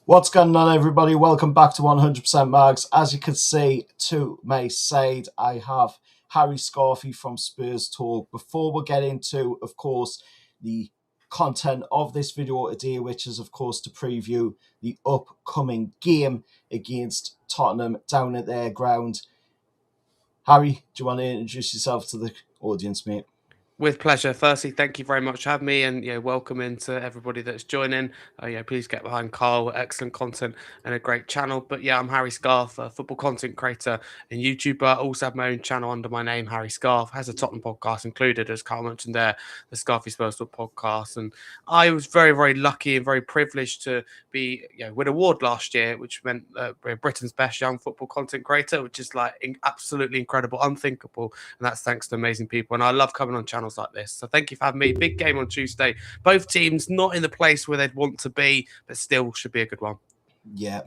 What's going on, everybody? Welcome back to 100% Mags. As you can see to my side, I have Harry Scarfy from Spurs Talk. Before we get into, of course, the content of this video today, which is, of course, to preview the upcoming game against Tottenham down at their ground. Harry, do you want to introduce yourself to the audience, mate? With pleasure. Firstly, thank you very much for having me, and welcome into everybody that's joining. Please get behind Carl. Excellent content and a great channel. But I'm Harry Scarf, a football content creator and YouTuber. I also have my own channel under my name, Harry Scarf. Has a Tottenham podcast included, as Carl mentioned there, the Scarfy Spurs Talk podcast. And I was very, very lucky and very privileged to be win an award last year, which meant Britain's best young football content creator, which is absolutely incredible, unthinkable, and that's thanks to amazing people. And I love coming on channels like this. So thank you for having me. Big game on Tuesday. Both teams not in the place where they'd want to be, but still should be a good one. Yeah.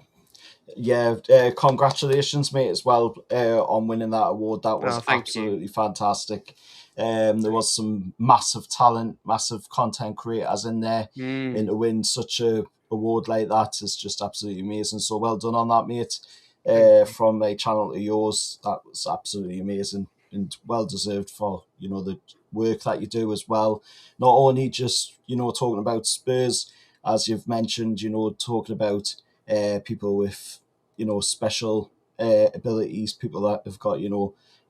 Congratulations, mate, as well on winning that award. That was absolutely fantastic. There was some massive talent, massive content creators in there, and to win such a award like that is just absolutely amazing. So well done on that, mate. From my channel to yours, that was absolutely amazing and well deserved for the work that you do as well. Not only just talking about Spurs, as you've mentioned, talking about people with special abilities, people that have got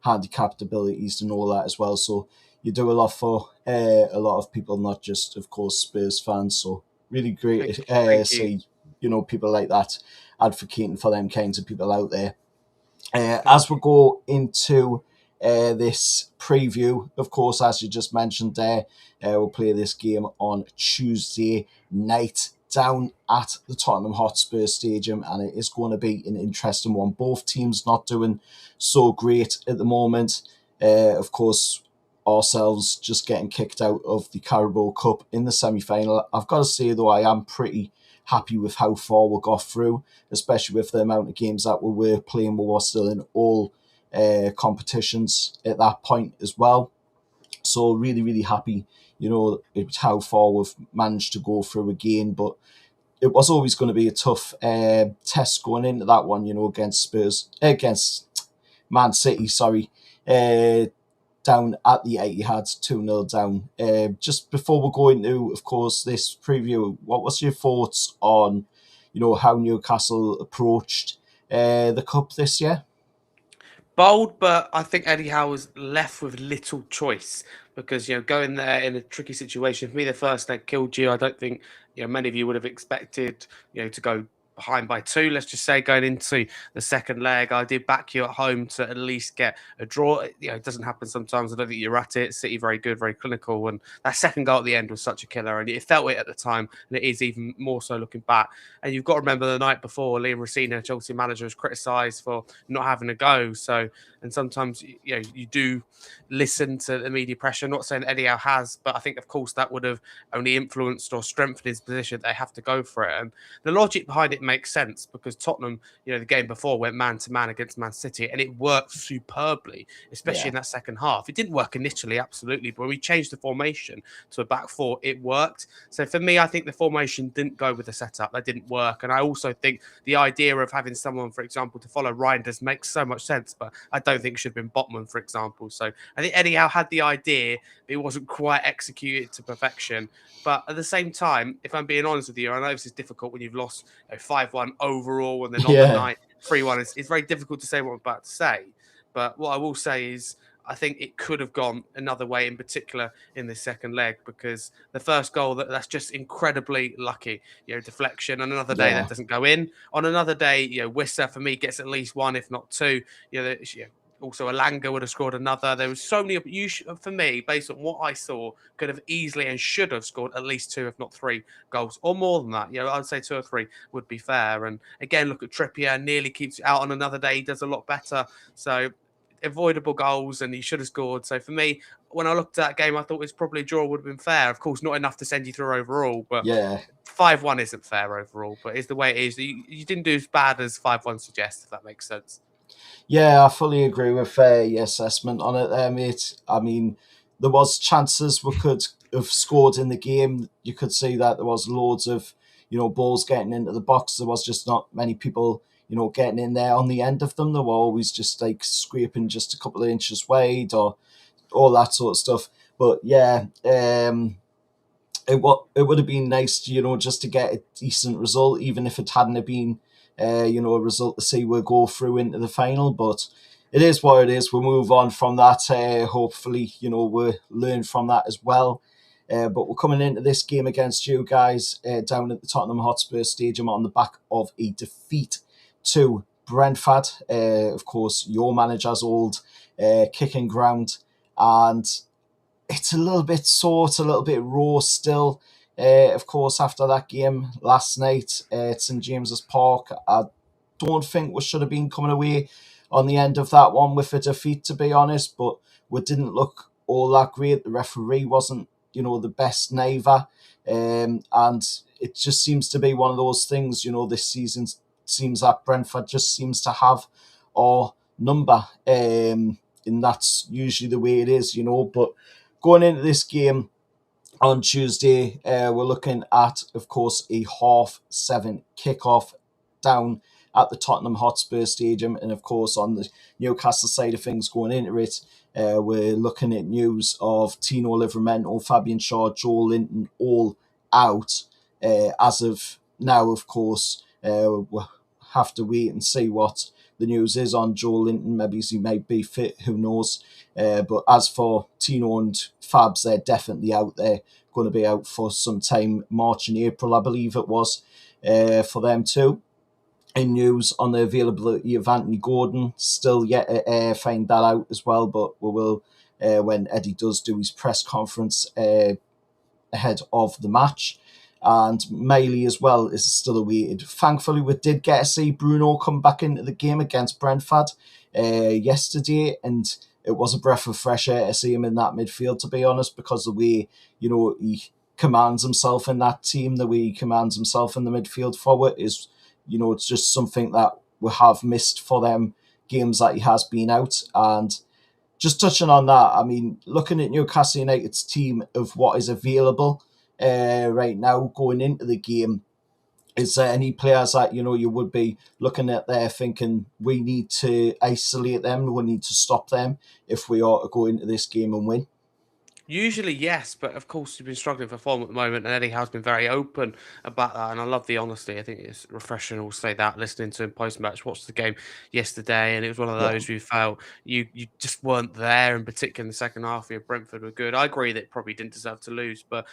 handicapped abilities and all that as well. So you do a lot for a lot of people, not just, of course, Spurs fans. So really great to see people like that advocating for them kinds of people out there. As we go into this preview, of course, as you just mentioned there, we'll play this game on Tuesday night down at the Tottenham Hotspur Stadium, and it is going to be an interesting one. Both teams not doing so great at the moment. Of course, ourselves just getting kicked out of the Carabao Cup in the semi-final. I've got to say, though, I am pretty happy with how far we got through, especially with the amount of games that we were playing. We were still in all competitions at that point as well. So really, really happy, it's how far we've managed to go through again. But it was always going to be a tough test going into that one, against Man City, down at the Etihad, 2-0 down. Just before we go into, of course, this preview, what was your thoughts on, how Newcastle approached the Cup this year? Bold, but I think Eddie Howe was left with little choice because, going there in a tricky situation, for me, the first leg killed you. I don't think, many of you would have expected, to go behind by 2, let's just say, going into the second leg. I did back you at home to at least get a draw. It doesn't happen sometimes. I don't think you're at it. City very good, very clinical, and that second goal at the end was such a killer, and it felt it at the time, and it is even more so looking back. And you've got to remember the night before, Liam Rossina, Chelsea manager, was criticised for not having a go. So, and sometimes you do listen to the media pressure. Not saying Eddie Howe has, but I think, of course, that would have only influenced or strengthened his position. They have to go for it, and the logic behind it makes sense because Tottenham, the game before went man to man against Man City, and it worked superbly, especially in that second half. It didn't work initially, absolutely, but when we changed the formation to a back 4, it worked. So for me, I think the formation didn't go with the setup. That didn't work. And I also think the idea of having someone, for example, to follow Reinders makes so much sense, but I don't think it should have been Botman, for example. So I think Eddie Howe had the idea, but it wasn't quite executed to perfection. But at the same time, if I'm being honest with you, I know this is difficult when you've lost 5-1 overall and then on the night 3-1. It's very difficult to say what I'm about to say. But what I will say is I think it could have gone another way, in particular in the second leg, because the first goal, that's just incredibly lucky. Deflection. On another day, that doesn't go in. On another day, Wissa, for me, gets at least 1, if not 2. Also, Alanga would have scored another. There was so many. For me, based on what I saw, could have easily and should have scored at least 2, if not 3 goals, or more than that. I'd say 2 or 3 would be fair. And again, look at Trippier. Nearly keeps it out. On another day, he does a lot better. So avoidable goals, and he should have scored. So for me, when I looked at that game, I thought it was probably a draw would have been fair. Of course, not enough to send you through overall, but 5-1 isn't fair overall. But it's the way it is. You didn't do as bad as 5-1 suggests, if that makes sense. Yeah, I fully agree with your assessment on it there, mate. I mean, there was chances we could have scored in the game. You could see that there was loads of, balls getting into the box. There was just not many people, getting in there on the end of them. They were always just like scraping just a couple of inches wide or all that sort of stuff. But yeah, it would have been nice, just to get a decent result, even if it hadn't have been, a result to see we'll go through into the final. But it is what it is. We'll move on from that. Hopefully, we'll learn from that as well. But we're coming into this game against you guys down at the Tottenham Hotspur Stadium on the back of a defeat to Brentford. Of course, your manager's old kicking ground. And it's a little bit sore, it's a little bit raw still. Of course, after that game last night at St James's Park, I don't think we should have been coming away on the end of that one with a defeat, to be honest, but we didn't look all that great. The referee wasn't, the best neither. And it just seems to be one of those things, this season seems that Brentford just seems to have our number. And that's usually the way it is, but going into this game on Tuesday, we're looking at, of course, a 7:30 kickoff down at the Tottenham Hotspur Stadium. And, of course, on the Newcastle side of things going into it, we're looking at news of Tino Livramento, Fabian Shaw, Joel Linton all out. As of now, of course, we'll have to wait and see what the news is on Joel Linton. Maybe he might be fit, who knows. But as for Tino and Fabs, they're definitely out there, going to be out for some time, March and April, I believe it was, for them too. In news on the availability of Anthony Gordon, still yet to find that out as well, but we will when Eddie does do his press conference ahead of the match. And Miley as well is still awaited. Thankfully, we did get to see Bruno come back into the game against Brentford yesterday, and it was a breath of fresh air to see him in that midfield, to be honest, because the way, he commands himself in that team, the way he commands himself in the midfield forward is, it's just something that we have missed for them games that he has been out. And just touching on that, I mean, looking at Newcastle United's team of what is available right now going into the game, is there any players that, you would be looking at there thinking we need to isolate them, we need to stop them if we are to go into this game and win? Usually, yes, but of course, you've been struggling for form at the moment, and Eddie Howe's been very open about that, and I love the honesty. I think it's refreshing to say that, listening to him post-match, watched the game yesterday, and it was one of those we felt you just weren't there, in particular in the second half. Brentford were good. I agree that probably didn't deserve to lose, but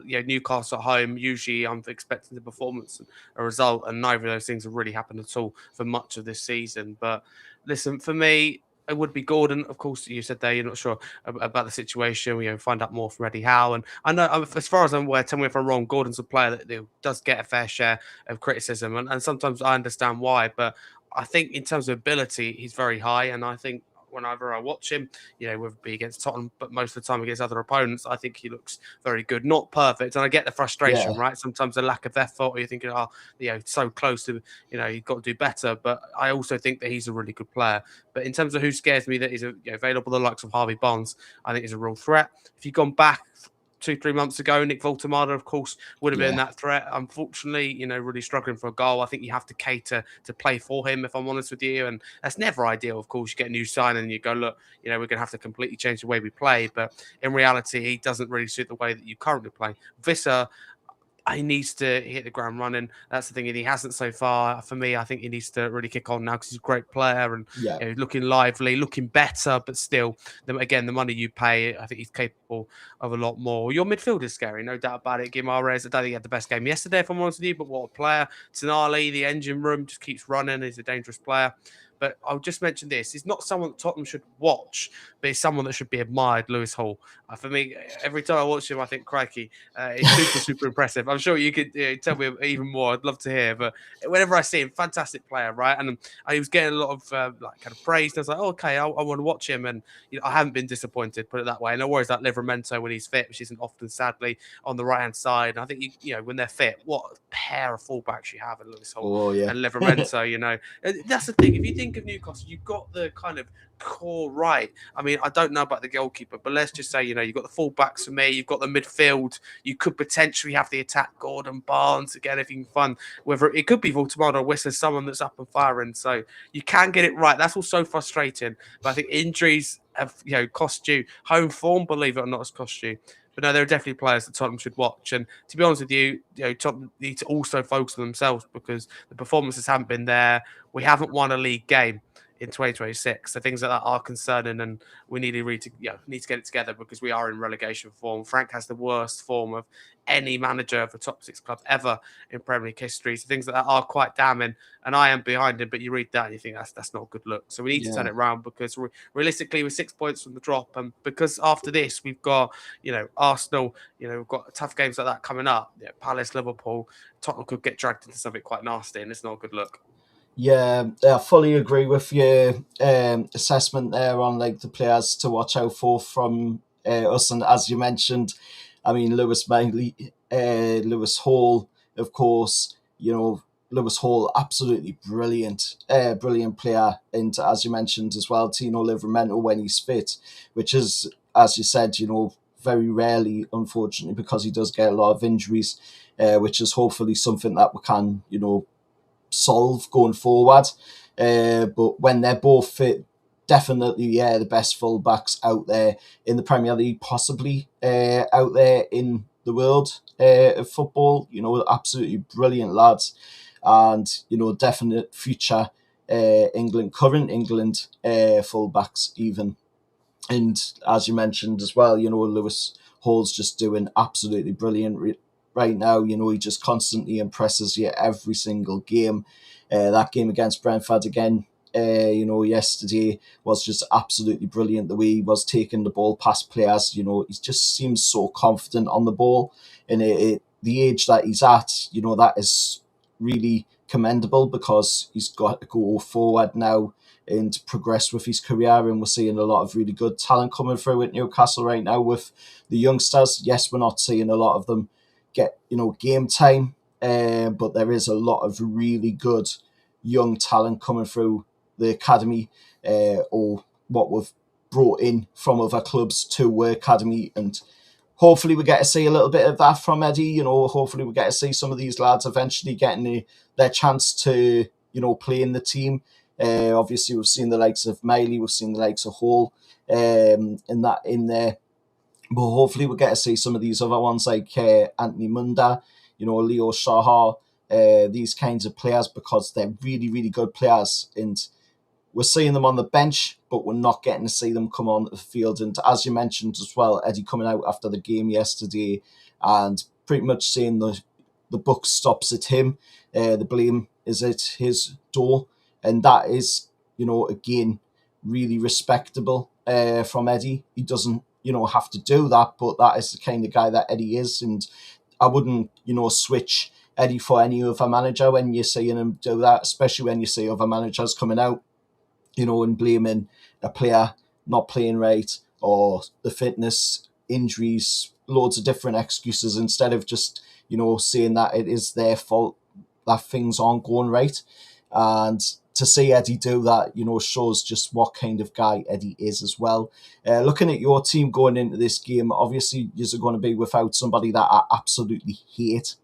Newcastle at home, usually I'm expecting the performance and a result, and neither of those things have really happened at all for much of this season. But listen, for me, it would be Gordon. Of course, you said there you're not sure about the situation. We find out more from Eddie Howe. And I know, as far as I'm aware, tell me if I'm wrong, Gordon's a player that does get a fair share of criticism. And sometimes I understand why. But I think in terms of ability, he's very high. And I think whenever I watch him, whether it be against Tottenham, but most of the time against other opponents, I think he looks very good. Not perfect. And I get the frustration, right? Sometimes the lack of effort, or you're thinking, so close to, you've got to do better. But I also think that he's a really good player. But in terms of who scares me that is available, the likes of Harvey Barnes, I think is a real threat. If you've gone back 2-3 months ago, Nick Voltemada, of course, would have been that threat. Unfortunately, really struggling for a goal. I think you have to cater to play for him, if I'm honest with you. And that's never ideal, of course. You get a new sign and you go, look, we're going to have to completely change the way we play. But in reality, he doesn't really suit the way that you currently play. Visser, he needs to hit the ground running. That's the thing, and he hasn't so far. For me, I think he needs to really kick on now because he's a great player and looking lively, looking better. But still, again, the money you pay, I think he's capable of a lot more. Your midfield is scary, no doubt about it. Guimaraes, I don't think he had the best game yesterday, if I'm honest with you, but what a player. Tonali, the engine room, just keeps running. He's a dangerous player. But I'll just mention this. He's not someone that Tottenham should watch, but he's someone that should be admired, Lewis Hall. For me, every time I watch him, I think, crikey, he's super, super impressive. I'm sure you could tell me even more. I'd love to hear. But whenever I see him, fantastic player, right? And he was getting a lot of kind of praise. And I was like, okay, I want to watch him. And I haven't been disappointed, put it that way. And no worries about Livramento when he's fit, which isn't often, sadly, on the right-hand side. And I think, when they're fit, what a pair of fullbacks you have in Lewis Hall and Livramento, That's the thing. If you think think of Newcastle, you've got the kind of core right. I mean, I don't know about the goalkeeper, but let's just say, you've got the full-backs for me, you've got the midfield, you could potentially have the attack, Gordon, Barnes, again, if you can find, whether it could be Voltamada or Whistler, someone that's up and firing, so you can get it right. That's also frustrating, but I think injuries have, cost you. Home form, believe it or not, has cost you. But no, there are definitely players that Tottenham should watch. And to be honest with you, Tottenham need to also focus on themselves because the performances haven't been there. We haven't won a league game in 2026. So things like that are concerning, and we need to need to get it together because we are in relegation form. Frank has the worst form of any manager of a top 6 club ever in Premier League history. So things like that are quite damning, and I am behind him. But you read that and you think that's not a good look. So we need to turn it around because realistically, we're 6 points from the drop, and because after this we've got Arsenal, we've got tough games like that coming up. Palace, Liverpool, Tottenham could get dragged into something quite nasty, and it's not a good look. Yeah, I fully agree with your assessment there on like the players to watch out for from us. And as you mentioned, I mean, Lewis Hall, of course, Lewis Hall, absolutely brilliant player. And as you mentioned as well, Tino Livramento when he's fit, which is, as you said, very rarely, unfortunately, because he does get a lot of injuries, which is hopefully something that we can, solve going forward. But when they're both fit, definitely, the best fullbacks out there in the Premier League, possibly out there in the world of football. Absolutely brilliant lads, and definite future current England fullbacks even. And as you mentioned as well, Lewis Hall's just doing absolutely brilliant right now. He just constantly impresses you every single game. That game against Brentford again, yesterday was just absolutely brilliant. The way he was taking the ball past players, he just seems so confident on the ball. And the age that he's at, that is really commendable because he's got to go forward now and progress with his career, and we're seeing a lot of really good talent coming through at Newcastle right now with the youngsters. Yes, we're not seeing a lot of them get game time, but there is a lot of really good young talent coming through the academy, or what we've brought in from other clubs to academy, and hopefully we get to see a little bit of that from Eddie. Hopefully we get to see some of these lads eventually getting their chance to play in the team. Obviously we've seen the likes of Miley, we've seen the likes of Hall in there. But hopefully we'll get to see some of these other ones like Anthony Munda, Leo Shahar, these kinds of players, because they're really, really good players. And we're seeing them on the bench, but we're not getting to see them come on the field. And as you mentioned as well, Eddie coming out after the game yesterday and pretty much saying the buck stops at him. The blame is at his door. And that is, again, really respectable from Eddie. He doesn't, have to do that, but that is the kind of guy that Eddie is. And I wouldn't, switch Eddie for any other manager when you're seeing him do that, especially when you see other managers coming out, and blaming a player not playing right or the fitness, injuries, loads of different excuses, instead of just, saying that it is their fault that things aren't going right. And to see Eddie do that, shows just what kind of guy Eddie is as well. Looking at your team going into this game, obviously you're going to be without somebody that I absolutely hate.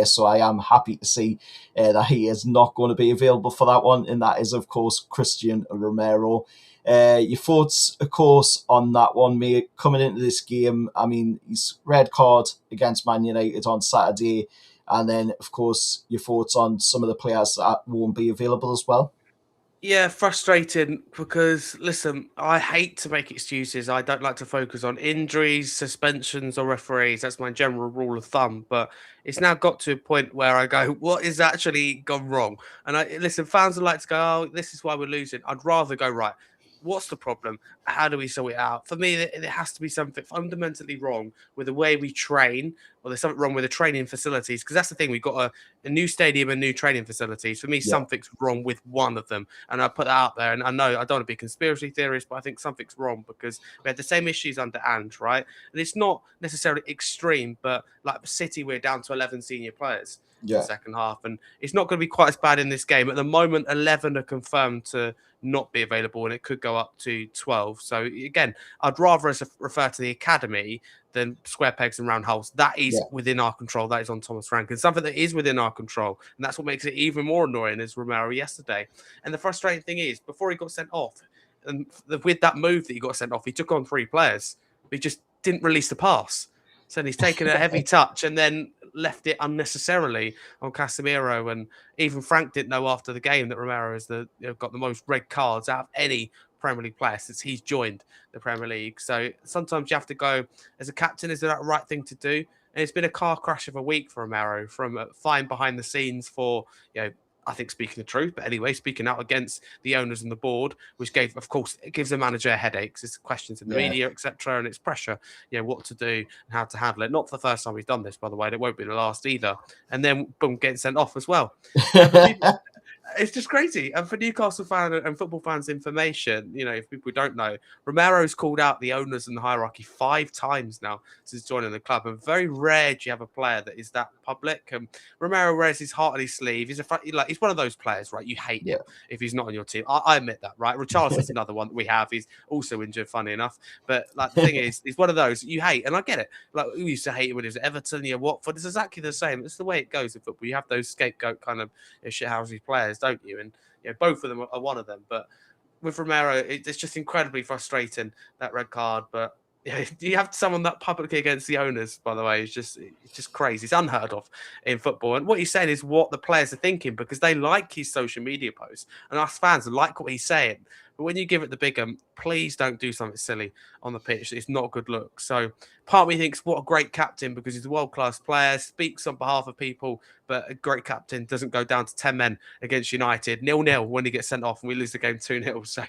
So I am happy to see that he is not going to be available for that one, and that is, of course, Christian Romero. Your thoughts, of course, on that one, mate, coming into this game? I mean, his red card against Man United on Saturday, and then, of course, your thoughts on some of the players that won't be available as well. Yeah, frustrating because, listen, I hate to make excuses. I don't like to focus on injuries, suspensions, or referees. That's my general rule of thumb. But it's now got to a point where I go, what is actually gone wrong? And listen, fans would like to go, oh, this is why we're losing. I'd rather go, right, what's the problem? How do we sort it out? For me, there has to be something fundamentally wrong with the way we train, or there's something wrong with the training facilities. Because that's the thing, we've got a new stadium and new training facilities. For me, something's wrong with one of them. And I put that out there. And I know I don't want to be a conspiracy theorist, but I think something's wrong because we had the same issues under Ange, right? And it's not necessarily extreme, but like City, we're down to 11 senior players in the second half. And it's not going to be quite as bad in this game. At the moment, 11 are confirmed to not be available, and it could go up to 12. So again, I'd rather us refer to the academy than square pegs and round holes. That is within our control. That is on Thomas Frank, and something that is within our control. And that's what makes it even more annoying is Romero yesterday. And the frustrating thing is, before he got sent off, and with that move that he got sent off, he took on 3 players. He just didn't release the pass. So he's taken a heavy touch and then left it unnecessarily on Casemiro. And even Frank didn't know after the game that Romero has got the most red cards out of any Premier League player since he's joined the Premier League. So sometimes you have to go, as a captain, is that the right thing to do? And it's been a car crash of a week for Romero, from fine behind the scenes for, I think, speaking the truth, but anyway, speaking out against the owners and the board, which of course, it gives the manager headaches. It's questions in the media, etc., and it's pressure, what to do and how to handle it. Not for the first time we've done this, by the way. It won't be the last either. And then, boom, getting sent off as well. It's just crazy. And for Newcastle fans and football fans' information, if people don't know, Romero's called out the owners and the hierarchy 5 times now since joining the club. And very rare do you have a player that is that public. And Romero wears his heart on his sleeve. He's one of those players, right? You hate him if he's not on your team. I admit that, right? Richarlison's another one that we have. He's also injured, funny enough. But the thing is, he's one of those you hate, and I get it. Like, we used to hate him when he was at Everton, Watford. It's exactly the same. It's the way it goes in football. You have those scapegoat kind of shithousey players, don't you? And both of them are one of them. But with Romero, it's just incredibly frustrating, that red card. But you have someone that publicly against the owners, by the way, it's just crazy. It's unheard of in football. And what he's saying is what the players are thinking, because they like his social media posts, and us fans like what he's saying. But when you give it the big please don't do something silly on the pitch. It's not a good look. So part of me thinks, what a great captain, because he's a world-class player, speaks on behalf of people, but a great captain doesn't go down to 10 men against United, 0-0 when he gets sent off and we lose the game 2-0. So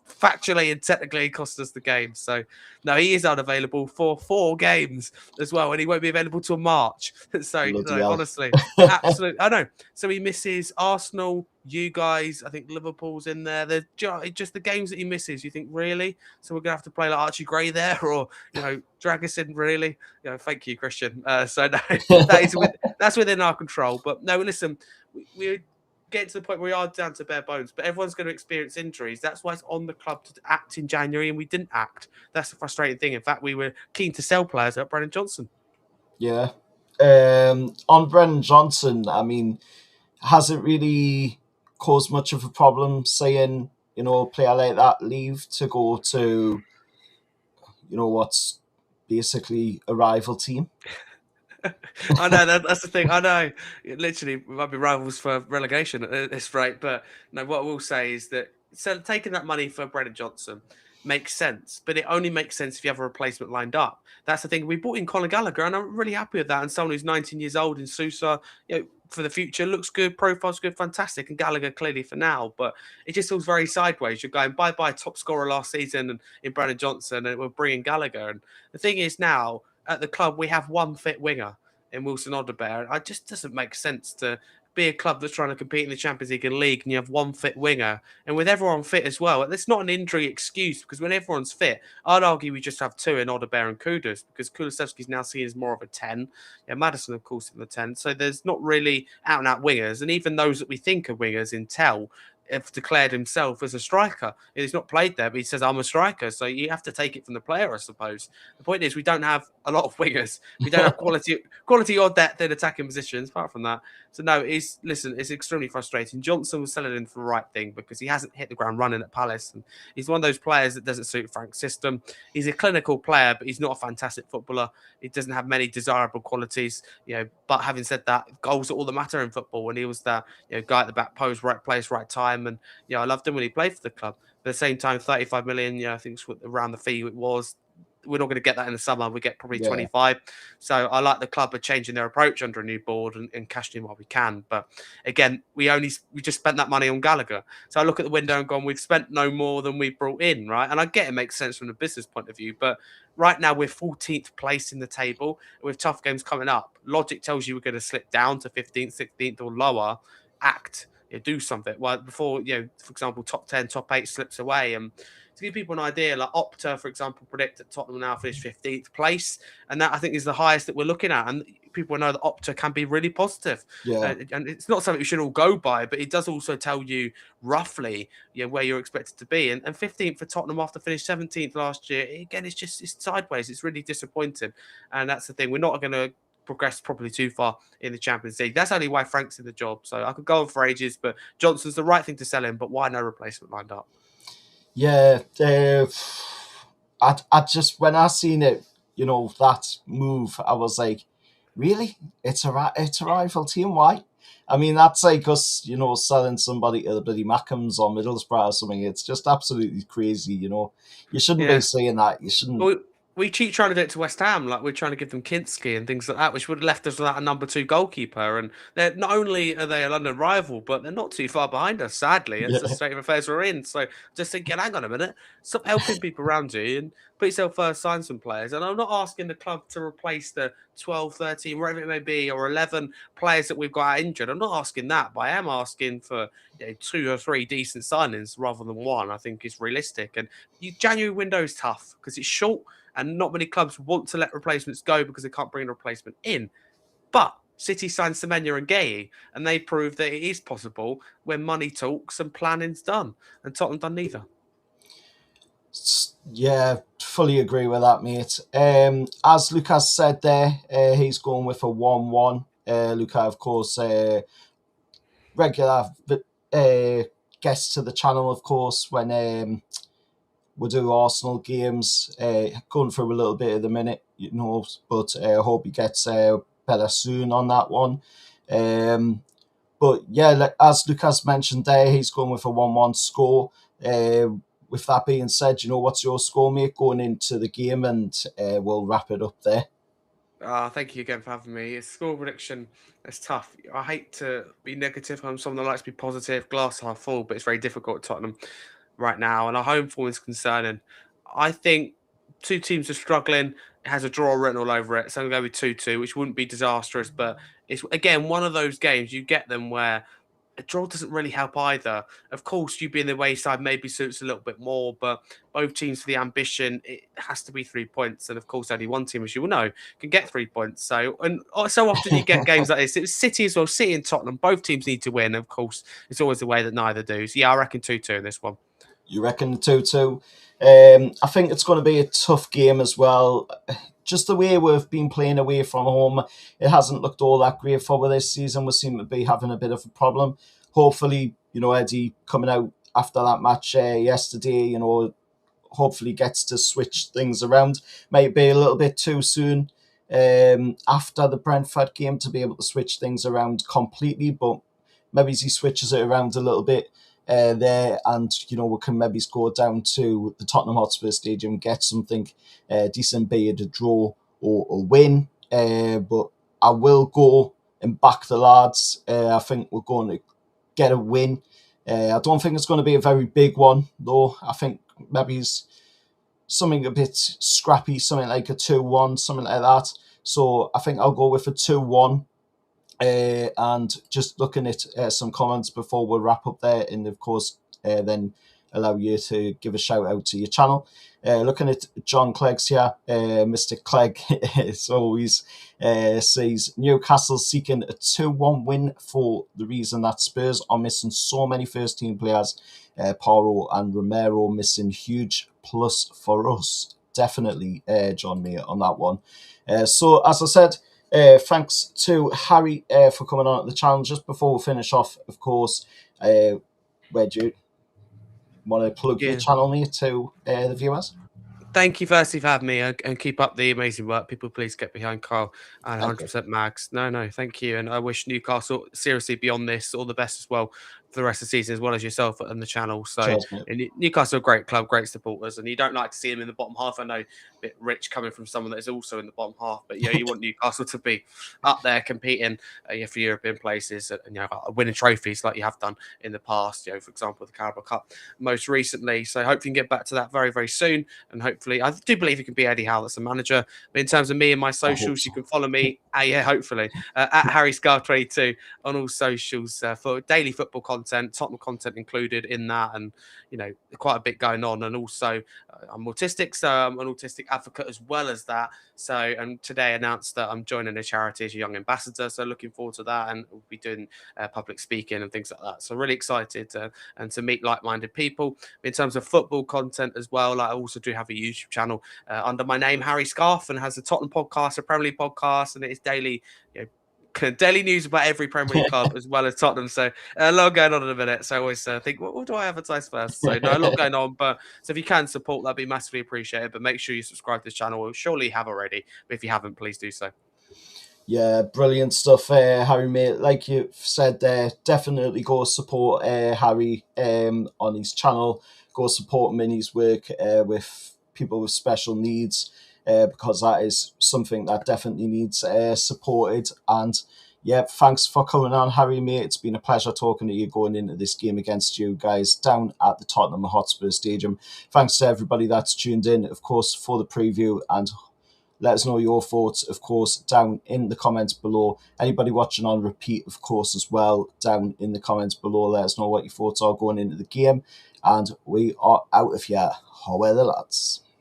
factually and technically cost us the game. So no, he is unavailable for 4 games as well, and he won't be available till March. So honestly, absolutely. I know. So he misses Arsenal, you guys, I think Liverpool's in there. They're just the games that he misses. You think, really? So we're going to have to play like Archie Gray there, or, drag us in, really? Thank you, Christian. So no, that's within our control. But no, listen, we're getting to the point where we are down to bare bones, but everyone's going to experience injuries. That's why it's on the club to act in January, and we didn't act. That's the frustrating thing. In fact, we were keen to sell players at Brennan Johnson. Yeah. On Brennan Johnson, I mean, has it really caused much of a problem saying, a player like that leave to go to, what's basically a rival team? I know, that's the thing. I know, literally, we might be rivals for relegation at this rate. But no, what I will say is that taking that money for Brennan Johnson makes sense, but it only makes sense if you have a replacement lined up. That's the thing. We brought in Conor Gallagher, and I'm really happy with that. And someone who's 19 years old in Sousa, for the future, looks good, profile's good, fantastic. And Gallagher clearly for now, but it just feels very sideways. You're going bye top scorer last season and in Brennan Johnson, and we're bringing Gallagher. And the thing is now, at the club, we have one fit winger in Wilson Odobert. It just doesn't make sense to be a club that's trying to compete in the Champions League and League, and you have one fit winger. And with everyone fit as well, it's not an injury excuse, because when everyone's fit, I'd argue we just have 2 in Odobert and Kudus, because Kulusevski's now seen as more of a 10. Madison, of course, in the 10. So there's not really out-and-out wingers. And even those that we think are wingers in Tel have declared himself as a striker. He's not played there, but he says, I'm a striker. So you have to take it from the player, I suppose. The point is, we don't have a lot of wingers. We don't have quality or depth in attacking positions, apart from that. So no, it's extremely frustrating. Johnson was selling in for the right thing, because he hasn't hit the ground running at Palace. And he's one of those players that doesn't suit Frank's system. He's a clinical player, but he's not a fantastic footballer. He doesn't have many desirable qualities, but having said that, goals are all that matter in football. And he was that guy at the back post, right place, right time. And I loved him when he played for the club. But at the same time, 35 million, I think it's around the fee it was. we're not going to get that in the summer. We get probably 25. So I like the club are changing their approach under a new board and cashing in while we can. But again, we just spent that money on Gallagher. So I look at the window and gone, we've spent no more than we brought in, right? And I get it makes sense from the business point of view, but right now we're 14th place in the table with tough games coming up. Logic tells you we're going to slip down to 15th, 16th or lower. Act. Do something. Well, before, for example, top 10, top 8 slips away. And to give people an idea, like Opta, for example, predict that Tottenham now finish 15th place. And that, I think, is the highest that we're looking at. And people know that Opta can be really positive. And it's not something we should all go by, but it does also tell you roughly where you're expected to be. And 15th for Tottenham after finishing 17th last year, again, it's sideways. It's really disappointing. And that's the thing. We're not going to progress probably too far in the Champions League. That's only why Frank's in the job. So I could go on for ages, but Johnson's the right thing to sell him, but why no replacement lined up? Yeah, I just, when I seen it, that move, I was like, really? It's a rival team? Why? I mean, that's like us, selling somebody to the bloody Mackhams or Middlesbrough or something. It's just absolutely crazy, You shouldn't be saying that. You shouldn't. We keep trying to do it to West Ham, like we're trying to give them Kinski and things like that, which would have left us without a number 2 goalkeeper. And they're not only are they a London rival, but they're not too far behind us, sadly. It's the state of affairs we're in. So just thinking, hang on a minute, stop helping people around you and put yourself first, sign some players. And I'm not asking the club to replace the 12, 13, wherever it may be, or 11 players that we've got injured. I'm not asking that, but I am asking for 2 or 3 decent signings rather than 1. I think is realistic. And January window is tough because it's short. And not many clubs want to let replacements go because they can't bring a replacement in. But City signed Semenya and Gueye, and they proved that it is possible when money talks and planning's done. And Tottenham done neither. Yeah, fully agree with that, mate. As Lucas said there, he's going with a 1-1. Lucas, of course, regular guest to the channel, of course, when we do Arsenal games, going through a little bit at the minute, but I hope he gets better soon on that one. But yeah, as Lucas mentioned there, he's going with a 1-1 score. With that being said, what's your score, mate, going into the game, and we'll wrap it up there. Thank you again for having me. It's score prediction. It's tough. I hate to be negative. I'm someone that likes to be positive, glass half full, but it's very difficult at Tottenham right now, and our home form is concerning. I think 2 teams are struggling. It has a draw written all over it, so I'm going to go with 2-2, which wouldn't be disastrous, but it's, again, one of those games you get them where a draw doesn't really help either. Of course, you being the away side maybe suits a little bit more, but both teams for the ambition, it has to be 3 points. And of course, only one team, as you will know, can get 3 points. So often you get games like this. It was City as well, City and Tottenham. Both teams need to win. Of course, it's always the way that neither do. So yeah, I reckon 2-2 in this one. You reckon 2-2? I think it's going to be a tough game as well. Just the way we've been playing away from home, it hasn't looked all that great for us this season. We seem to be having a bit of a problem. Hopefully, Eddie coming out after that match yesterday, hopefully gets to switch things around. Might be a little bit too soon after the Brentford game to be able to switch things around completely, but maybe he switches it around a little bit there, and we can maybe go down to the Tottenham Hotspur Stadium, get something decent, be it a draw or a win. But I will go and back the lads. I think we're going to get a win. I don't think it's going to be a very big one, though. I think maybe it's something a bit scrappy, something like a 2-1, something like that. So I think I'll go with a 2-1. And just looking at some comments before we wrap up there, and of course then allow you to give a shout out to your channel. Looking at John Clegg's here, Mr. Clegg as always says Newcastle seeking a 2-1 win for the reason that Spurs are missing so many first team players. Paro and Romero missing, huge plus for us. Definitely, John, mate, on that one. So as I said, thanks to Harry for coming on at the channel. Just before we finish off, of course, where do you want to plug your channel, mate, to the viewers? Thank you firstly for having me, and keep up the amazing work. People, please get behind Carl and 100% Mags. No, thank you. And I wish Newcastle, seriously, beyond this, all the best as well for the rest of the season, as well as yourself and the channel. So, Newcastle, a great club, great supporters, and you don't like to see them in the bottom half. I know, a bit rich coming from someone that is also in the bottom half, but you want Newcastle to be up there competing for European places and winning trophies like you have done in the past. For example, the Carabao Cup most recently. So, hopefully, you can get back to that very, very soon, and hopefully, I do believe it can be Eddie Howe that's the manager. But in terms of me and my socials, you can follow me. Hopefully at Harry Scar 22 on all socials for daily football content, Tottenham content included in that, and quite a bit going on. And also, I'm autistic, so I'm an autistic advocate as well as that. So, and today announced that I'm joining a charity as a young ambassador. So, looking forward to that, and we'll be doing public speaking and things like that. So, really excited and to meet like-minded people. In terms of football content as well, I also do have a YouTube channel under my name, Harry Scarf, and has a Tottenham podcast, a Premier League podcast, and it is daily, daily news about every Premier League club as well as Tottenham. So a lot going on in a minute. So I always think, what do I advertise first? So no, a lot going on. But so if you can support, that'd be massively appreciated. But make sure you subscribe to this channel. We'll surely have already. But if you haven't, please do so. Yeah, brilliant stuff, Harry, mate. Like you said there, definitely go support Harry on his channel. Go support him in his work with people with special needs because that is something that definitely needs supported. And yeah, thanks for coming on, Harry, mate. It's been a pleasure talking to you going into this game against you guys down at the Tottenham Hotspur Stadium. Thanks to everybody that's tuned in, of course, for the preview, and let us know your thoughts, of course, down in the comments below. Anybody watching on repeat, of course, as well, down in the comments below. Let us know what your thoughts are going into the game. And we are out of here. How are the lads?